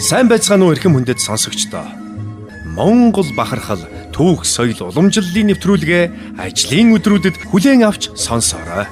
Сайн байцгаана уу эрхэм хүндэт сонсогчдоо. Монгол бахархал түүх соёл уламжлалын нэвтрүүлгээ ажлын өдрүүдэд хүлээн авч сонсоорой.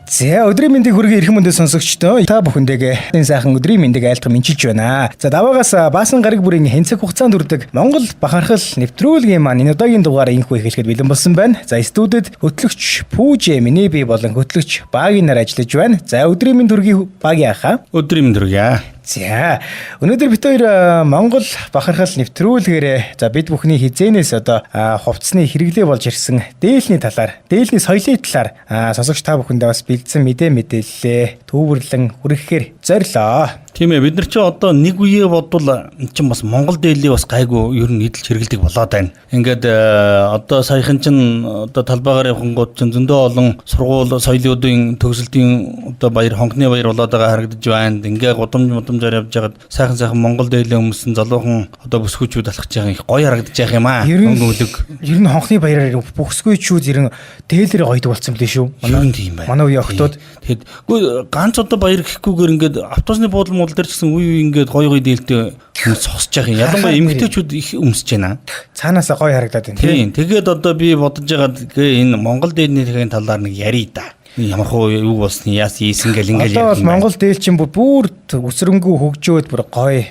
За өдрийн мэндийг хүргэе эрхэм хүндэт сонсогчдоо. Та бүхэндээ энэ сайхан өдрийн мэндийг айлтгах мэдчилж байна. За даваагаас баасан гараг бүрийн хэнцэг хугацаанд хүрдэг Монгол бахархал нэвтрүүлгийн маань энэ удаагийн дугаар инхүү эхлэхэд бэлэн болсон байна. За студид хөтлөгч Пүүжэ миний бие болон хөтлөгч Багийн нар ажиллаж байна. За өдрийн мэнд хүргэе Багийн ахаа. Өдрийн мэнд хүргэе. За өнөөдөр бид хоёр Монгол бахархал нэвтрүүлгээр за бид бүхний хизээнээс одоо хувцсны хэрэглээ болж ирсэн дээлний талаар, дээлний соёлын талаар сонсогч та бүхэндээ бас бэлдсэн мэдээлэлээ төвөрлөн хүргэхээр зорилоо. Тийм ээ, бид нар чи одоо нэг үеэ бодвол чин бас Монгол дээлийг бас гайгүй ер нь нийтлж хэрэглэдэг болоод байна. Ингээд одоо саяхан чин одоо талбайгаар явхангууд чин зөндөө олон сургууль соёлын төгсөлтийн одоо баяр хонгны баяр болоод байгаа харагдаж байна. Ингээ гудамжаар явж байгаад сайхан Монгол дээлээ өмсөн залуухан одоо бүсгүйчүүд алхаж байгаа их гоё харагдаж байгаа юм аа. Ер нь хонхны баяраар бүсгүйчүүд ерэн дээлэр гоёдаг болсон билээ шүү. Манай үе охтууд тэгэд ганц одоо баяр гэхгүйгээр ингээд автобусны буудлын дээр ч гэсэн үе ингээд гоё дээлтэй сосж байгаа юм. Ялангуяа эмэгтэйчүүд их өмсөж байна. Цаанаасаа гоё харагдаад байна. Тийм. Тэгээд одоо би бодож байгаа энэ Монгол дээлний талаар нэг ярий да. Ямар хөө юу болсны яас ийсэн гэл ингээл яг. Одоо Монгол дээл чинь бүр өсрөнгөө хөгжөөд бүр гоё.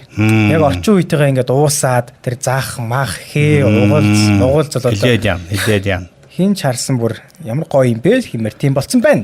Яг орчин үетэйгээ ингээд уусаад тэр заах мах хээ угуулц хилээд яам. Хинч харсан бүр ямар гоё юм бэ хэмээр тийм болцсон байна.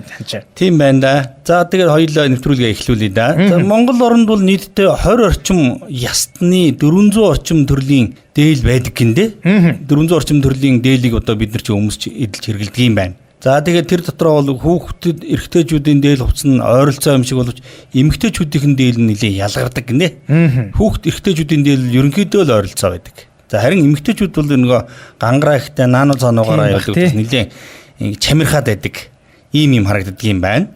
Тийм байна да. За тэгээд хоёулаа нэвтрүүлгээ эхлүүлье да. За Монгол оронд бол нийтдээ 20 орчим ястны 400 орчим төрлийн дээл байдаг гиндэ. 400 орчим төрлийн дээлийг одоо бид нар чи өмсч эдэлж хэрэглэдэг юм байна. За тэгээд тэр дотроо бол хүүхдэд эрэгтэйчүүдийн дээл хувцас нь ойролцоо юм шиг боловч эмэгтэйчүүдийн дээл нь нэлээд ялгардаг гинэ. Хүүхд эрэгтэйчүүдийн дээл ерөнхийдөө л ойролцоо байдаг. За харин эмэгтэйчүүд бол нөгөө гангараа ихтэй наано цаануугаараа явдаг гэсэн нэлээд чамирхаад байдаг. Ийм харагддаг юм байна.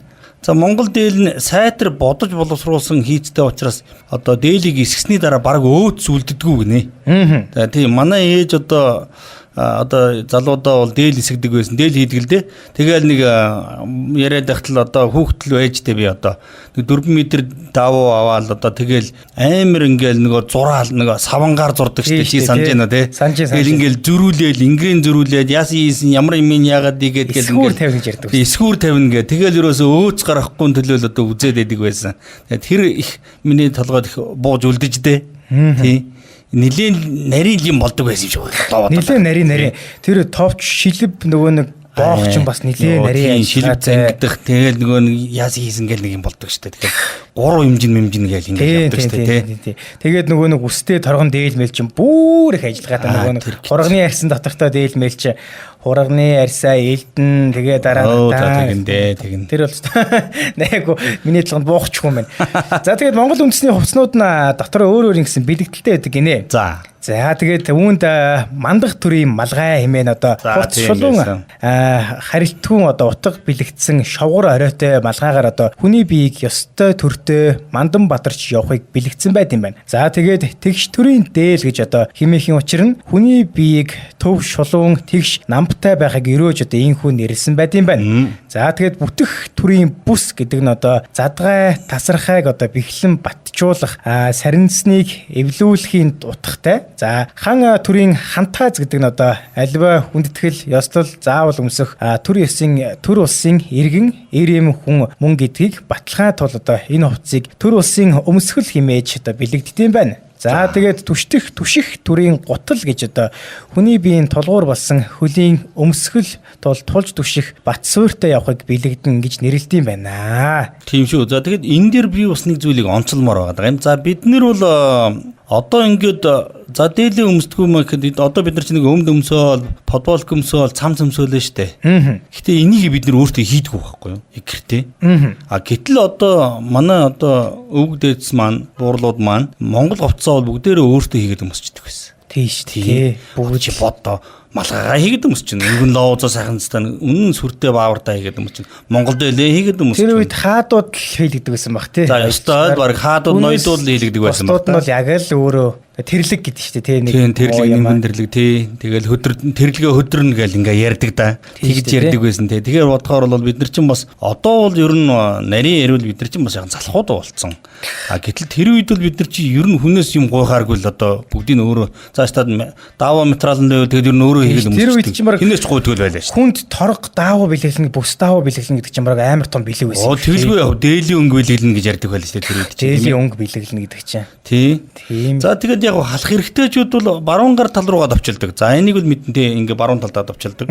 За Монгол дээл нь сайтар бодож боловсруулсан хийцтэй учраас одоо дээлийг эсгэсний дараа баг өөд сүлддэггүй гинэ. За тийм манай ээж одоо залуудаа бол дээл эсгдэг байсан. Дээл хийдэг л дээ. Тэгэл нэг яриад байхтал одоо хүүхдэл ээжтэй би одоо 4 м давуу аваад одоо тэгэл амар ингээл нөгөө зураал нөгөө савангаар зурдаг штэ чи санаж байна те. Тэгэл ингээл зөрүүлээл ингийн зөрүүлээд яасан ийсэн ямар юм яагаад игээд гэл ингээл эсгүүр тавина гэ. Тэгэл ерөөсөө өөц гарахгүй төлөөл одоо үзээд байдаг байсан. Тэгээд тэр их миний толгойд их бууж үлдэж дээ. Тий. Нилийн нарийн юм болдог байсан юм шиг байна. Нилийн нарийн тэр товч шилб нөгөө нэг боох ч бас нилийн нарийн шилб зангидах тэгэл нөгөө яасан хийсэн гэл нэг юм болдог шүү дээ. Тэгэхээр 3 хэмжин гээл ингэ явдаг шүү дээ. Тэгээд нөгөө нэг үстэй торгон дээл мэл чинь бүр их ажиллагаатай нөгөө нэг хурганы арьсан дотортой дээл мэл чинь хурганы арьсаа элдэн тэгээ дараа тэгэн. Тэр бол найгу миний талд буухчихгүй юм байна. За тэгээд Монгол үндэсний хувцснууд нь дотор өөр гэсэн бэлэгдэлтэй байдаг гинэ. За тэгээд үүнд мандах төрийн малгай хэмээн одоо хувц шулуун харилтгүн одоо утга бэлэгдсэн шовгор оройтой малгайгаар одоо хүний биеийг ёстой төртөө мандан бадарч явахыг бэлэгдсэн байт юм байна. За тэгээд тэгш төрийн дээл гэж одоо хэмээхийн учир нь хүний биеийг төв шулуун тэгш намтай байхыг өрөөж одоо ийхүү нэрлсэн байт юм байна. За тэгээд бүтэх төрийн бүс гэдэг нь одоо задгай тасархайг одоо бэхлэн батжуулах сарнсныг эвлүүлэхийн утгатай. За хан төрийн хантаац гэдэг нь одоо альва хүндэтгэл ёслол заавал өмсөх төр улсын иргэн эрэм хүн мөн гэдгийг баталгаан тул одоо энэ хувцсыг төр улсын өмсгөл хэмээж одоо бэлэгддэм байна. За тэгээд түших төрийн гутал гэж одоо хүний биеийн тулгуур болсон хөлийн өмсгөл тулж түших бат суурьтай явахыг бэлэгдэн гэж нэрлэдэм байна. Тийм шүү. За тэгээд энэ дээр би бас нэг зүйлийг онцлмоор байгаа юм. За бид нэр бол одоо ингээд за дээлээ өмсдгүү маа гэхэд одоо бид нар чинь нэг өмд өмсөөл, футбол өмсөөл, цам цөмсөөлөө штэ. Гэтэ энийг бид нар өөртөө хийдгүү байхгүй юу? Гэртээ. Гэтэл одоо манай одоо өвөг дээдс маань, буурлууд маань Монгол хувцас бол бүгдээрээ өөртөө хийгээд өмсчихдээ байсан. Тийш тий. Бүгд бодоо малгайгаа хийгээд өмсч чинь. Өнгөн лоозоо сайхан стан үнэн сүртэй баавартаа хийгээд өмсч чинь. Монгол дээлээ хийгээд өмсч. Тэр үед хаадууд хийлэгдэг байсан баг тий. За ёстой баг хаадууд ноёдууд хийлэгдэг байсан баг. Хаадууд нь бол яг л өөрөө Тэрлэг гэдэг шүү дээ. Тийм тэрлэг нэгэн тэрлэг тий. Тэгэл тэрлэгээ хөдрөн гэл ингээ ярьдаг да. Тэгж ярьдаг байсан тий. Тэгэхээр бодохоор бол бид нар чинь бас одоо бол ер нь нарийн ярил бид нар чинь бас яг залхууд болцсон. А гэтэл тэр үед бол бид нар чи ер нь хүнээс юм гуйхааргүй л одоо бүгдийг өөрөө цаашдаа даава материалын дээр тэгээд ер нь өөрөө хийгээл өмсдөг. Хинээс ч гуйдгүй байлаа шүү. Хүнд торг даава бэлэглэн бүс даава бэлэглэн гэдэг чинь баг амар том бэлэг байсан. Тэгэлгүй яв дээлийн өнгө бэлэглэн гэж ярьдаг байлаа шүү тэр үед. Дээлийн өнгө бэлэглэн гэдэг чинь. Тийм. За тэгээд яг халах хэрэгтэйчүүд бол баруун гар тал руугаа давчилдаг. За энийг бол мэдэнтэй ингээ баруун талдаа давчилдаг.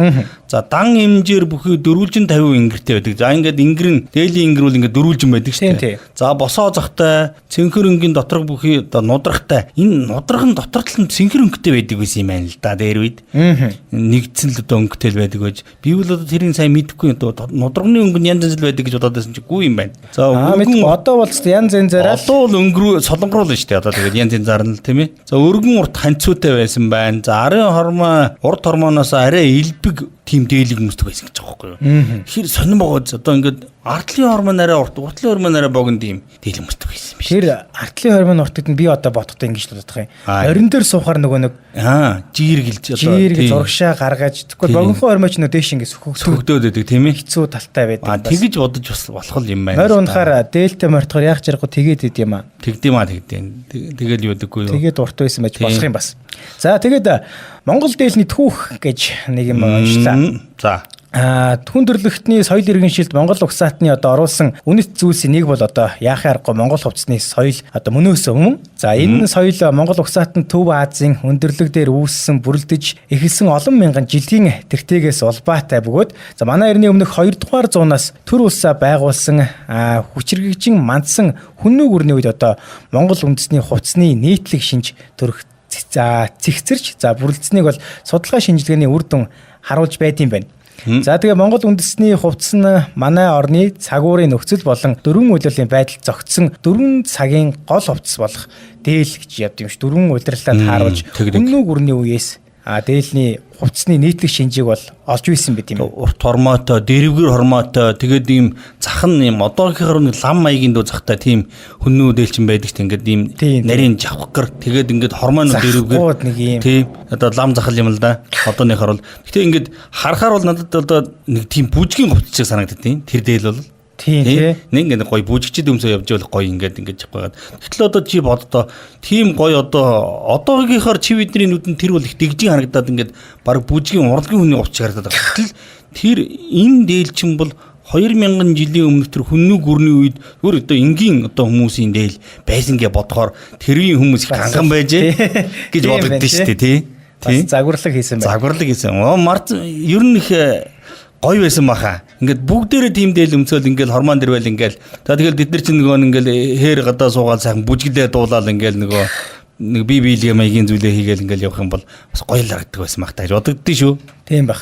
За дан хэмжээр бүхий 450 ингэртэй байдаг. За ингээд ингэр нь дээлийн ингэр бол ингээ дөрвөлжин байдаг шүү дээ. За босоо захтай цэнхэр өнгийн доторх бүхий одоо нудрахтай. Энэ нудрахын дотор тал нь цэнхэр өнгөтэй байдаг байсан юм байна л да. Дээр үед. Нэгдсэн л одоо өнгөтэй л байдаг гэж. Би бол одоо тэрийг сайн мэдэхгүй одоо нудрагны өнгө нь янз янз л байдаг гэж бодоод байсан чи үгүй юм байна. За одоо бол янз янзаараа одоо бол өнгөрөө солонгоруулна шүү дээ. Одоо тэгээд янз янзаар нь тийм ээ. За өргөн урт ханцуутай байсан байна. За арын хормоо урт хормоноос арай элбэг тийм дээлэг өмсдөг байсан гэж байгаа байхгүй юу. Хэр сонирн богоос одоо ингээд артлын хормон арай урт, уртлын хормон арай богино тийм дээл өмсдөг байсан юм шиг. Тэр артлын хормон уртад нь би одоо бодохдоо ингэж л бодох юм. Орин дээр суухаар нөгөө нэг жиргэлж одоо жиргэл зургашаа гаргаж тэгвэл богинохон хормоч нөө дээш ингэ сөхөгдөөд байдаг тийм ээ. Хэцүү талтай байдаг. Тэгэж бодож бас болох юм байна. Морь унахаар дээлтэй мортохоор яг жаргал тэгээд идэм юм аа. Тэгдэм. Тэгэл юу байдаггүй юу. Тэгээд урт байсан байж болох юм бас. За тэгээд Монгол дээлний түүх гэж нэг юм уншлаа. За хүн төрөлхтний соёл иргэншилд Монгол угсаатны одоо оруулсан үнэт зүйлсийн нэг бол одоо яахын аргагүй Монгол хувцсны соёл одоо мөнөөс өмнө. За энэ соёл Монгол угсаатны Төв Азийн өндөрлөг дээр үүссэн бүрлдэж эхэлсэн олон мянган жилийн тэртегээс улбаатай бөгөөд за манай эртний өмнөх 2 дугаар зуунаас төр улсаа байгуулсан хүчирхэгжин мандсан хүннүү гүрний үед одоо Монгол үндэсний хувцсны нийтлэг шинж төрөх цэгцэрч за бүрлдсэнийг бол судалгаа шинжилгээний үр дүн харуулж байд юм байна. За тэгээ Монгол үндэсний хувцс нь манай орны цагуурын нөхцөл болон дөрвөн үйлрлийн байдал зохицсон 4 цагийн гол хувцс болох дээл гэж яддаг юм ш. 4 үйлрэлээр тааруулж хүннүү гүрний үеэс дээлний хувцсны нийтлэг шинжийг бол олж үйсэн байт юм. Урт хормоотой, дэрвгэр хормоотой тэгээд ийм зах нь ийм одоогийнхоор нэг лам маягийн дүү захтай тийм хүннүү дээлчин байдаг ч ингээд ийм нарийн жавхгар тэгээд ингээд хормооны дэрвгэр тийм одоо лам захал юм л да. Одооныхоор бол гэтээ ингээд харахаар бол надад одоо нэг тийм бүжгийн хувцс шиг санагддаг тийм тэр дээл бол тийм нэг ингээд гоё бүжигчд өмсөө явж явах гоё ингээд байгаад. Гэтэл одоо чи боддоо тийм гоё одоогийнхоор чи бидний нүдэнд тэр бол их дэгжин харагдаад ингээд баг бүжгийн урлагийн хүний хувцс харагдаад байгаа. Гэтэл тэр энэ дээлчин бол 2000 жилийн өмнө тэр хүннүү гүрний үед өөр одоо энгийн одоо хүмүүсийн дээл байсан гэж бодохоор тэрийн хүмүүс их ханган байжээ гэж бодогдсон шүү дээ тий. Загварлаг хийсэн байна. Загварлаг хийсэн. Март ер нь их гоё байсан баха. Ингээд бүгдээрээ тийм дээл өмцөөл ингээд хормон дэрвэл ингээд за тэгэл бид нар чинь нөгөө ингээд хээр гадаа суугаад сайхан бүжгэлээ дуулаад ингээд нөгөө нэг бие биелгээ маягийн зүйлээ хийгээл ингээд явах юм бол бас гоё л харагддаг байсан бах тааж бодогддөө шүү. Тийм бах.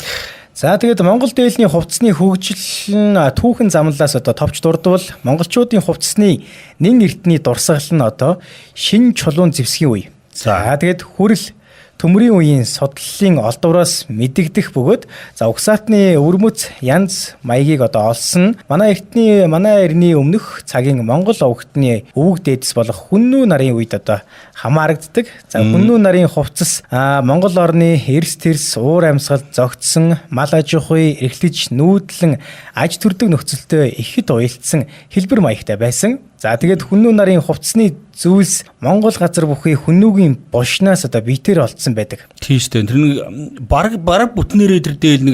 За тэгээд Монгол дээлний хувцсны хөгжил нь түүхэн замналаас одоо товч дурдвал монголчуудын хувцсны нэн эртний дурсгал нь одоо шин чулуун зэвсгийн үе. За тэгээд хүрэл төмрийн үеийн судлалын олдвороос мэдэгдэх бөгөөд за угсаатны өвөрмөц янз маягийг одоо олсон манай эртний өмнөх цагийн Монгол овогтны өвөг дээдэс болох хүннүү нарын үед одоо хамаарагддаг. За хүннүү нарын хувцас Монгол орны эрс тэрс уур амьсгал зогтсон мал аж ахуй эрхлэж нүүдлэн аж төрдөг нөхцөлтэй ихэд уялдсан хэлбэр маягтай байсан. За тэгээд хүннүү нарын хувцсны зүйлс Монгол газар бүхий хүннүүгийн бушнаас одоо биетээр олдсон байдаг. Тийм шүү дээ. Тэр нэг бараг бүтнээрээ тэр дээл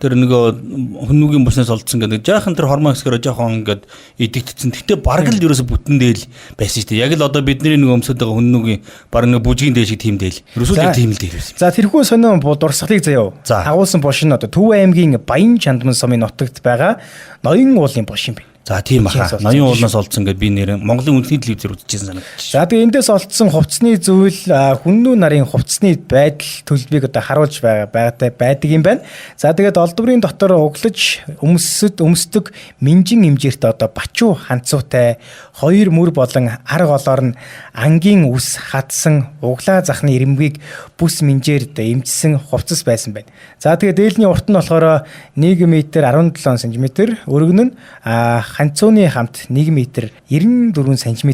тэр хүннүүгийн бушнаас олдсон гэдэг. Жаахан тэр хормон хэсгээрээ жаахан ингээд идэгдсэн. Гэтэ бараг л ерөөсө бүтэн дээл байсан шүү дээ. Яг л одоо бидний нэг өмсөд байгаа хүннүүгийн бараг нэг бүжгийн дээл шиг тийм дээл. Ерөөсөө тийм л дээл байсан. За тэрхүү сонио дурсгалыг заяа. Агуулсан буш нь одоо Төв аймгийн Баян Чандман сумын нутагт байгаа ноён уулын буш юм байна. За тийм баха. Ноён уулнаас олдсон гэдээ би нэр Монголын үндэсний телевизээр үзчихсэн санагдчих. За тэгээ эндээс олдсон хувцсны зүйл хүннүү нарын хувцсны байдал төлбөрийг одоо харуулж байдаг юм байна. За тэгээд олдврын дотор углаж өмсдөг минжин хэмжээрт одоо бачуу ханцуутай 2 мөр болон арга олоор нь ангийн үс хатсан углаа захны ирэмгийг бүс минжээр эмчсэн хувцас байсан байна. За тэгээд дээлний урт нь болохоор 1 м 17 см, өргөн нь ханцууны хамт 1 м 94 см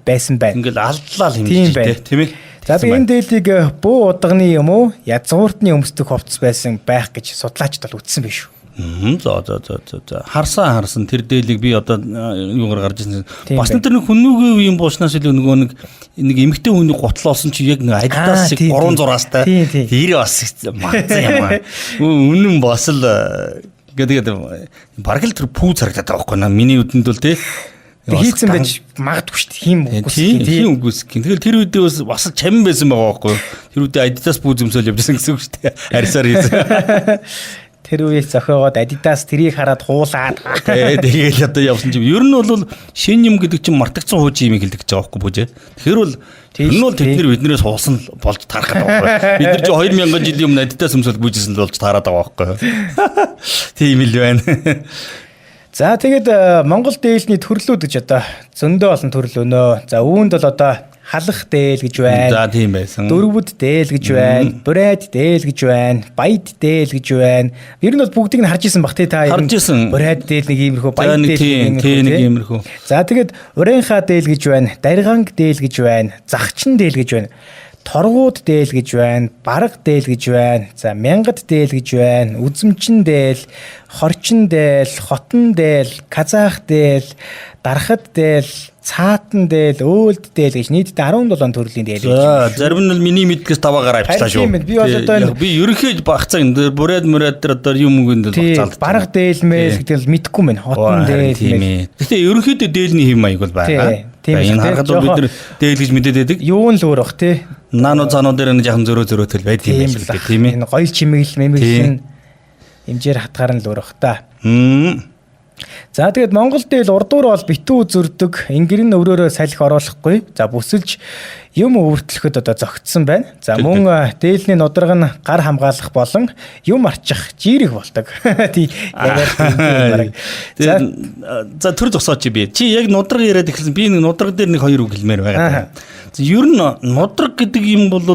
байсан байна. Ингээл алдлаа л хэмжиж тийм ээ. За би энэ дээлийг буу удагны юм уу язгууртны өмсдөг хувцас байсан байх гэж судлаачд бол үтсэн биш үү. За. Харсан тэр дээлийг би одоо юугаар гарч ирсэн. Бас тэр нэг хүнүүгийн үеийн буушнаас илүү нөгөө нэг эмэгтэй хүний гутал олсон чи яг нэг Adidas шиг 300-аас та тэр бас магцсан юм аа. Үнэн бас л гэдэг бараг л тэр пүү царагдаад байгаа байхгүй наа. Миний үдэнд бол тий хийцэн байж магадгүй шүү дээ. Хийм үгүйсгэн. Тэгэл тэр үедээ бас чамин байсан байгаа байхгүй. Тэр үедээ Adidas пүү зөмсөөл явжсэн гэсэн үг шүү дээ. Арьсаар хийсэн. Тэр үеэс зохиогоод Adidas тэрийг хараад хуулаад. Тэгэл одоо явсан чинь ер нь бол шин юм гэдэг чинь мартагдсан хуучин юм хэлдэг гэж байгаа байхгүй бүжээ. Тэгэхээр бол энэ бол биднээс хуусан болж таарах гэдэг байхгүй. Бид нар чи 2000 жилийн өмнө Adidas өмсөл гүйжсэн л болж таарад байгаа байхгүй. Тийм л байна. За тэгээд Монгол дээлний төрлүүд гэж одоо зөндөө олон төрөл өнөө. За үүнд бол одоо халах дээл гэж байна. За тийм байсан. Дөрвөд дээл гэж байна. Бурайд дээл гэж байна. Баяд дээл гэж байна. Ер нь бол бүгдийг нь харж исэн бах тий та. Харж исэн. Бурайд дээл нэг иймэрхүү, баяд дээл нэг иймэрхүү. За тэгээд урeenхаа дээл гэж байна. Дарганг дээл гэж байна. Загчин дээл гэж байна. Торгууд дээл гэж байна, бараг дээл гэж байна, за мянгад дээл гэж байна, үзэмчин дээл, хорчин дээл, хотон дээл, казах дээл, дарахад дээл, цаатан дээл, өөлд дээл гэж нийтдээ 17 төрлийн дээл гэж байна. За зарим нь миний мэдгээс 5-аар авчлаа шүү. Би бол одоо би ерөнхийд багцаа энэ бурайд тэр одоо юм үгэнд багцаалт. Бараг дээл мэл гэдэг л мэдгүй мэн. Хотон дээл мэл. Гэтэ ерөнхийдөө дээлний хэм маяг бол байгаа. Энэ харахад бид нар дээл гэж мэдээд байдаг. Юу нь л өөр бах тий. Наано цаанууд дээр нэг жоохон зөрөөтөл байд юм шиг тийм ээ. Энэ гоё чимэглэл мэмэглэл хэмжээр хатгаар нь л өөр бах та. За тэгээд Монгол дээл урдуур бол битүү зөрдөг, ингэр нь өрөөрөө салхи оруулахгүй. За бүсэлж юм өвөртлөхөд одоо зогтсон байна. За мөн дээлний нудраг нь гар хамгаалах болон юм арчих жирэг болдог. Тий ягаад за төр зогсооч би. Чи яг нудраг яриад эхэлсэн. Би нэг нудраг дээр нэг хоёр үг хэлмээр байгаа. За ер нь нудраг гэдэг юм бол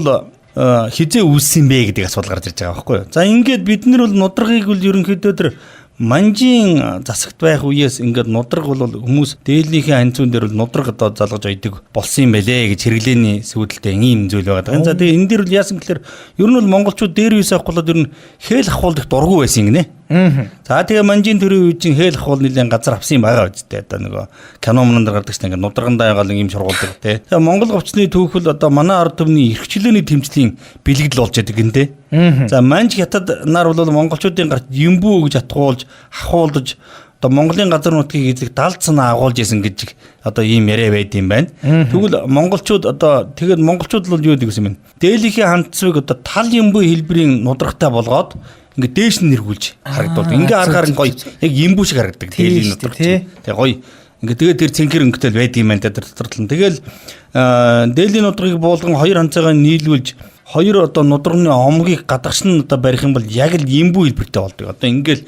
хизээ үүссэн бэ гэдэг асуулт гарч ирж байгаа байхгүй юу. За ингээд бид нар бол нудрагыг бол ерөнхийдөө тэр манжийн засагт байх үеэс ингээд нудраг бол хүмүүс дээлнийхээ анцуун дээр бол нудраг одоо залгаж ойдөг болсон юм байлээ гэж хэрэглээний сүйдэлтэй ийм зүйл байгаа. За тэгээ энэ дээр бол яасан гэхээр ер нь бол монголчууд дээр үеэс авах болоод ер нь хээл ахуулдах дургүй байсан гинэ. За тэгээ манжийн төрийн үеийн чинь хээл ахуул нэлээд газар авсан юм байгаа үстэй. Одоо нөгөө кино мөн дээр гардаг чинь ингээд нудрагандаа ягаал ийм шургуулдаг те. Тэгээ монгол говчны түүхэл одоо манай ард түмний эрхчлөөний тэмцлийн бэлэгдэл болж байдаг гин те. За манж хятад нар бол монголчуудын гарт юмбүү гэж атгуулж ахуулдаж одоо Монголын газар нутгийг эзэг далд санаа агуулж исэн гэж одоо ийм яриа байд юм байна. Тэгвэл монголчууд одоо тэгээд монголчууд бол юу гэдэг юм бэ? Дээлийнхээ хандцыг одоо тал юмбүү хэлбэрийн нудрагтай болгоод ингээд дээш нь нэргүүлж харагдуулдаг. Ингээ аргаар нь гоё яг юмбүү шиг харагддаг дээлийн нудраг. Тэгээ гоё. Ингээ тэгээд тэр цэнхэр өнгөтэй байд юм байна тэр дотортлон. Тэгэл дээлийн нудрагыг буулган хоёр ханцаагаа нийлүүлж хоёр одоо нудрагны омгийг гадагш нь одоо барих юм бол яг л юмбүү хэлбэртэй болдог. Одоо ингээд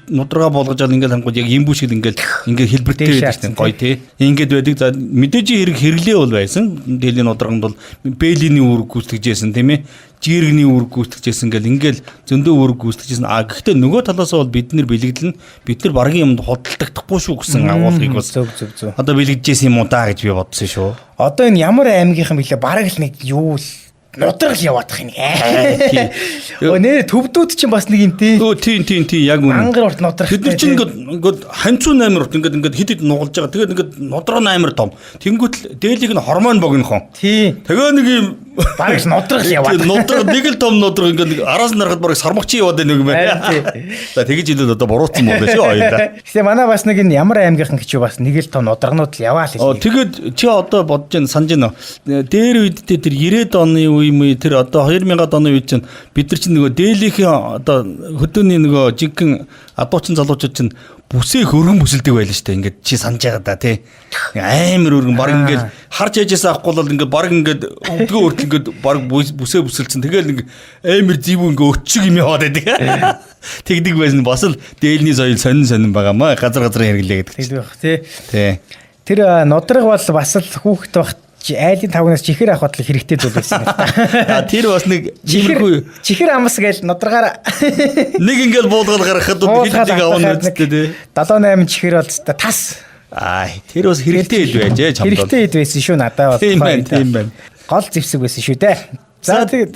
нудрага болгож авал ингээд хангууд яг юмбүү шиг ингээд хэлбэртэй байдаг гоё тий. Ингээд байдаг. За мэдээж хэрэг хэрэглээ бол байсан. Дээлийн нудраганд бол бэлиний үүрэг гүйцэтгэжсэн тийм ээ. Жиргэний үүрэг гүйцэтгэжсэн гэл ингээд зөндөө үүрэг гүйцэтгэжсэн. Гэхдээ нөгөө талаас бол бид нар бэлэгдэл нь бид нар багийн юмд худалдагдахгүй шүү гэсэн агуулгыг бас зөв. Одоо бэлэгдэжсэн юм уу даа гэж би бодсон шүү. Одоо энэ ямар аймгийнхан билээ бараг л нэг юу л нудраг яваадах юм. Нэр төвдүүд чинь бас нэг юм тий. Тийм яг үнэ. Ангар урт нудраг. Бид нар чинь ингээд ханцуун амир урт ингээд хэд нугалж байгаа. Тэгээд ингээд нудраг амир том. Тэнгүүт дээлийг нь хормон богинохон. Тий. Тэгээ нэг юм бараг нудраг яваад. Нудраг нэг л том нудраг ингээд араас нь харахад бараг сармагчин яваад байна юм байна. За тэгэж хэлээд одоо буруутсан юм байна шүү хоёлаа. Гэхдээ манай бас нэг энэ ямар аймгийнхан гэж бас нэг л том нудрагнууд л яваа л. Тэгээд чи одоо бодож байна санаж байна. Дээр үедээ тэр 90-ад оны үе тэр одоо 2000-ад оны үед чинь бид нар чинь нөгөө дээлийнхэн одоо хөдөөний нөгөө жинхэнэ адуучин залуучууд чинь бүсээ хөргөн бүсэлдэг байлаа шүү дээ. Ингээд чи санаж байгаа да тий. Амар өргөн баг ингээд харж яжээс авахгүй бол ингээд баг ингээд өвдгөө хүртэл ингээд баг бүсээ бүсэлцэн. Тэгэл нэг амар зэвүү ингээд өчиг юм яваад байдаг. Тэгдэг байсан бас л дээлний соёл сонин байгаамаа. Газар хэрэглээ гэдэг. Тэгдэг байх тий. Тий. Тэр нудраг бол бас л хүүхэд багт айлын тавнаас чихэр авахд л хэрэгтэй зүйл байсан л та. Тэр бас нэг чихэр амс гээл нудрагаараа нэг ингээл буулгал гаргахад хилдэг авах нүдтэй тий. 7-8 чихэр бол тас. Тэр бас хэрэгтэй ил байж чамд. Хэрэгтэй ил байсан шүү надад бол. Тийм байна. Гол зэвсэг байсан шүү дээ. За тэгээд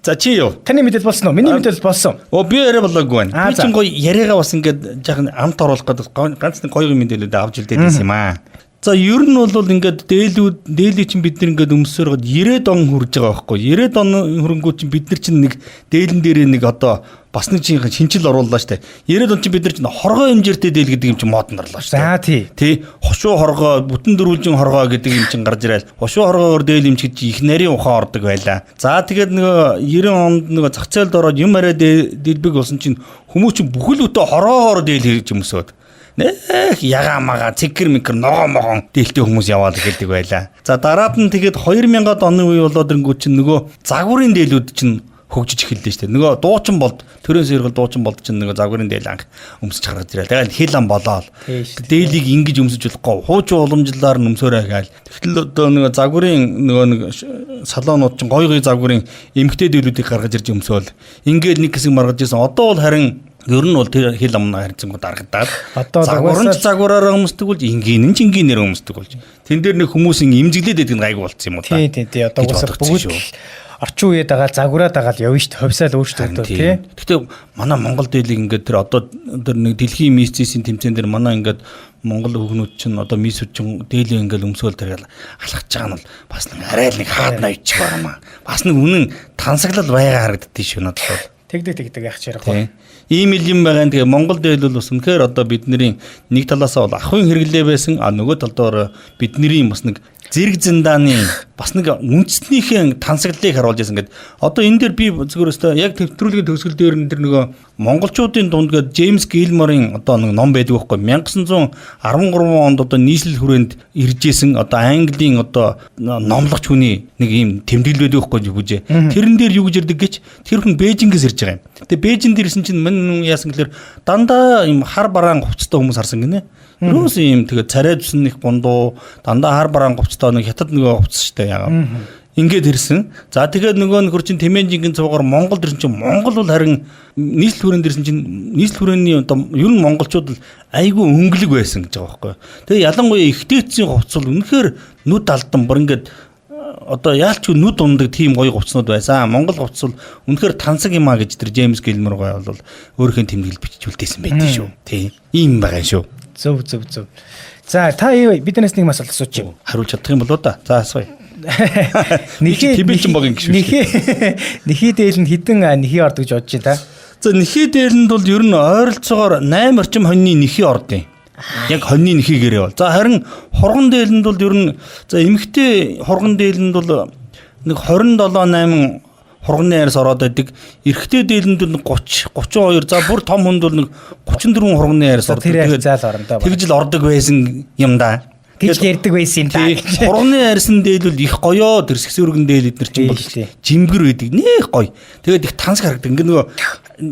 за чи юу? таны мэдээлэл болсон уу? Миний мэдээлэл болсон. Би яриа болоогүй байна. Аа, Би чинь гоё яриагаа бас ингээд жаахан амт оруулах гэдэг ганц нэг гоё мэдээлэлүүд авч илдээд байсан юм аа. За ер нь бол ингээд дээлийг чинь бид нар ингээд өмсөөр гоод 90 он хүрж байгаа байхгүй. 90 он хөрөнгөө чинь бид нар чинь нэг дээлэн дээрээ нэг одоо бас нэг чинь шинжил орууллаа штэ. 90 он чинь бид нар чинь хоргоо хэмжээртэй дээл гэдэг юм чинь модон орлоо штэ. За тий. Хошуу хоргоо, бүтэн дөрвөлжин хоргоо гэдэг юм чинь гарч ирэл. Хошуу хоргоогоор дээл хэмжиж их нарийн ухаан ордог байлаа. За тэгээд нөгөө 90 онд нөгөө зах зээлд ороод юм арай дэлбэг болсон чинь хүмүүс чинь бүхэл бүтэ хоргоогоор дээл хийж өмсөд. Нэх яга мага цэгэр микр ногоо могон дээлтэй хүмүүс яваад гэлдэг байлаа. За дараад нь тэгээд 2000-ад оны үе болоод ирэнгүүт чинь нөгөө загварын дээлүүд чинь хөгжиж эхэллээ шүү дээ. Нөгөө дуучин болд төрөөс иргэл дуучин болд чинь нөгөө загварын дээл анх өмсөж гаргаж ирэл. Тэгээд хил ам болоод дээлийг ингэж өмсөж болохгүй. Хуучин уламжлалаар нь өмсөөрэй гайл. Тэгтэл одоо нөгөө загварын нөгөө нэг салонууд чинь гоё загварын эмгтэй дээлүүдийг гаргаж ирж өмсөөл. Ингээд нэг хэсэг маргаж ирсэн. Одоо бол харин ер нь бол тэр хил амнаа харьцангуй дарагдаад загварч загвараараа өмсдөг болж ингийн ч ингийнээр өмсдөг болж. Тэн дээр нэг хүмүүс имзэглээд байдаг гайгүй болцсон юм уу та. Тий. Одоо уусаа бүгд орчин үеэд дагаад загвараа дагаад явна шүү дээ. Ховсаал өөрчлөлтөө тий. Гэхдээ манай Монгол дээлийг ингээд тэр одоо тэр нэг дэлхийн мисцийн тэмцээн дээр манай ингээд Монгол хүүхнүүд чинь одоо мисүүд чинь дээлээ ингээд өмсөөл тэргээл алхаж байгаа нь бол бас нэг арай л нэг хаад ноёч байгаа маа. Бас нэг үнэн тансаглал байга харагддээ шүү надад бол. Тэгдэг яах ч ярихгүй. Ийм юм байгаа. Тэгээ Монгол дээл бол бас үнэхээр одоо бидний нэг талаасаа бол ахын хэрэглээ байсан. А нөгөө талдаар бидний бас нэг зэрэг зэндааны бас нэг үндэснийхэн тансаглалыг харуулж байсан гэдэг. Одоо энэ дээр би зөвхөн өстой яг төвтрүүлгийн төгсгөл дээр энэ тэр нөгөө монголчуудын дунд гээд Джеймс Гилморын одоо нэг ном байдаг байхгүй 1913 онд одоо нийслэл хүрээнд иржсэн одоо Английн одоо номлогч хүний нэг ийм тэмдэглэл байдаг байхгүй бүжээ. Тэрэн дээр юу гэж ирдэг гэж тэр хүн Бээжингээс ирж байгаа юм. Тэгээ Бээжинд ирсэн чинь мань яасан гэхээр дандаа ийм хар бараан хувцастай хүмүүс харсан гинэ. Юус юм тэгээ царай зүсэн их бундуу дандаа хар бараан хувцастай нэг хятад нөгөө хувцас штэ ягаа. Ингээд ирсэн. За тэгээд нөгөө нөхөр чинь Тэмээн жингийн цуугаар Монгол ирсэн чинь Монгол бол харин нийслэл хүрээнд ирсэн чинь нийслэл хүрээний одоо ер нь монголчууд айгүй өнгөлөг байсан гэж байгаа байхгүй. Тэгээ ялангуяа ихтэйцийн хувцас бол үнэхээр нүд алдан бүр ингээд одоо яалч нүд ундаг тийм гоё хувцснууд байсан. Монгол хувцас бол үнэхээр тансаг юм а гэж тэр Джеймс Гилмор гоё бол өөрийнхөө тэмдэглэл бичүүлдээсэн байдаг шүү. Тийм. Ийм байгаа шүү. Зөв. За та биднээс нэг асуулт асуучих юм. Хариулж чадах юм болоо да. За асууя. Нэхий Тибетчин богийн гişүү. Нэхий дээл нь хідэн нэхий орд гэж бодож байна та. За нэхий дээлэнд бол ер нь ойролцоогоор 8 орчим хоньны нэхий ордын. Яг хоньны нэхийгээрээ бол. За харин хурган дээлэнд бол ер нь за эмэгтэй хурган дээлэнд бол нэг 27-8 хурганы айраас ороод байдаг. Эрэгтэй дээлэнд бол 30 32 за бүр том хүнд бол нэг 34 хурганы айраас ордог. Тэгж л ордог байсан юм да. Гэж ярьдаг байсан юм да. Хурганы айрсан дээл бол их гоёо тэрсгс өргөн дээл эднэр чинь бол жимгэр байдаг. Нэх гоё. Тэгээд их танс харагдаг. Ингээ нөгөө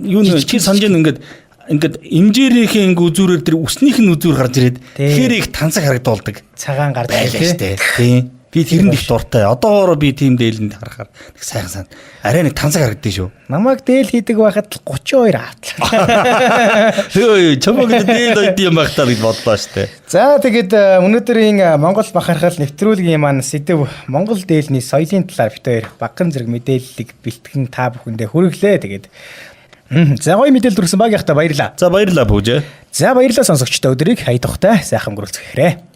юу нэг чи санаж ингээд имжээрийнхээ ингээ үзүүрээр тэр үснийх нь үзүүр гарч ирээд тэгэхээр их тансаг харагдуулдаг. Цагаан гарч байлаа штэ. Тийм. Би тэрэнд их дуртай. Одоогоор би тийм дээлэнд харахаар нэг сайхан сан. Арай нэг тансаг харагддаг шүү. Намайг дээл хийдэг байхад 32 автлаа. Хөөе, чамаг дээл өгд юм багтаа гэж бодлоо штэ. За тэгээд өнөөдрийн Монгол бахархал нэвтрүүлгийн маань сэдв Монгол дээлний соёлын талаар бит хоёр багхан зэрэг мэдээллийг бэлтгэн та бүхэндээ хүргэлээ. Тэгээд за гоё мэдээлэл төрсөн баг яхта баярлаа. За баярлаа бүжээ. За баярлаа сонсогчдоо өдрийг хайдахтай сайхан өнгөрүүлцгээе.